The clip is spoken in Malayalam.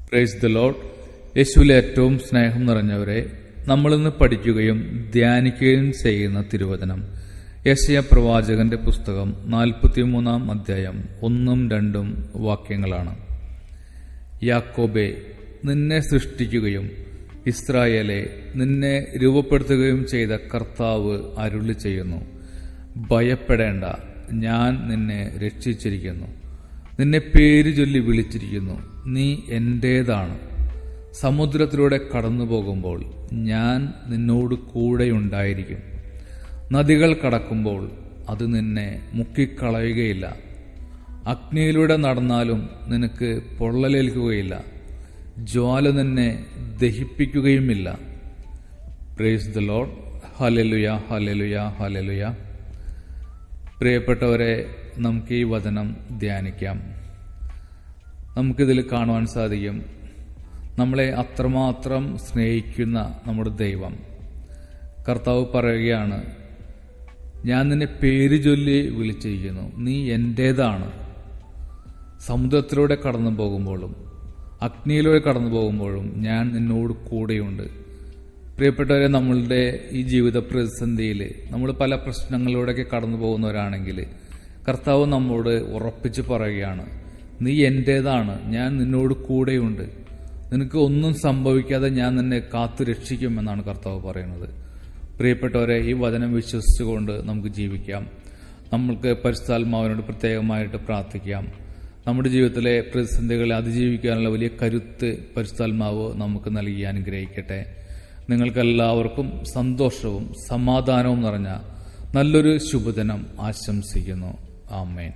Price the Lord. യേശുവിലെ ഏറ്റവും സ്നേഹം നിറഞ്ഞവരെ, നമ്മളിന്ന് പഠിക്കുകയും ധ്യാനിക്കുകയും ചെയ്യുന്ന തിരുവചനം യെശയ്യാ പ്രവാചകന്റെ പുസ്തകം 43-ാം അധ്യായം 1-2 വാക്യങ്ങളാണ്. യാക്കോബേ, നിന്നെ സൃഷ്ടിക്കുകയും ഇസ്രായേലെ, നിന്നെ രൂപപ്പെടുത്തുകയും ചെയ്ത കർത്താവ് അരുളി ചെയ്യുന്നു, ഭയപ്പെടേണ്ട, ഞാൻ നിന്നെ രക്ഷിച്ചിരിക്കുന്നു. നിന്നെ പേര് ചൊല്ലി വിളിച്ചിരിക്കുന്നു, നീ എന്റേതാണ്. സമുദ്രത്തിലൂടെ കടന്നു പോകുമ്പോൾ ഞാൻ നിന്നോട് കൂടെയുണ്ടായിരിക്കും. നദികൾ കടക്കുമ്പോൾ അത് നിന്നെ മുക്കിക്കളയുകയില്ല. അഗ്നിയിലൂടെ നടന്നാലും നിനക്ക് പൊള്ളലേൽക്കുകയില്ല. ജ്വാല നിന്നെ ദഹിപ്പിക്കുകയുമില്ല. Praise the Lord. Hallelujah, hallelujah, hallelujah. പ്രിയപ്പെട്ടവരെ, നമുക്ക് ഈ വചനം ധ്യാനിക്കാം. നമുക്കിതിൽ കാണുവാൻ സാധിക്കും, നമ്മളെ അത്രമാത്രം സ്നേഹിക്കുന്ന നമ്മുടെ ദൈവം. കർത്താവ് പറയുകയാണ്, ഞാൻ നിന്നെ പേര് ചൊല്ലി വിളിച്ചിരിക്കുന്നു, നീ എന്റേതാണ്. സമുദ്രത്തിലൂടെ കടന്നു പോകുമ്പോഴും അഗ്നിയിലൂടെ കടന്നു പോകുമ്പോഴും ഞാൻ നിന്നോട് കൂടെയുണ്ട്. പ്രിയപ്പെട്ടവരെ, നമ്മളുടെ ഈ ജീവിത പ്രതിസന്ധിയിൽ നമ്മൾ പല പ്രശ്നങ്ങളിലൂടെയൊക്കെ കടന്നു പോകുന്നവരാണെങ്കിൽ കർത്താവ് നമ്മോട് ഉറപ്പിച്ച് പറയുകയാണ്, നീ എന്റേതാണ്, ഞാൻ നിന്നോട് കൂടെയുണ്ട്. നിനക്ക് ഒന്നും സംഭവിക്കാതെ ഞാൻ നിന്നെ കാത്തു രക്ഷിക്കുമെന്നാണ് കർത്താവ് പറയുന്നത്. പ്രിയപ്പെട്ടവരെ, ഈ വചനം വിശ്വസിച്ചുകൊണ്ട് നമുക്ക് ജീവിക്കാം. നമ്മൾക്ക് പരിശുദ്ധാത്മാവിനോട് പ്രത്യേകമായിട്ട് പ്രാർത്ഥിക്കാം. നമ്മുടെ ജീവിതത്തിലെ പ്രതിസന്ധികളെ അതിജീവിക്കാനുള്ള വലിയ കരുത്ത് പരിശുദ്ധാത്മാവ് നമുക്ക് നൽകി അനുഗ്രഹിക്കട്ടെ. നിങ്ങൾക്കെല്ലാവർക്കും സന്തോഷവും സമാധാനവും നിറഞ്ഞ നല്ലൊരു ശുഭദിനം ആശംസിക്കുന്നു. ആമേൻ.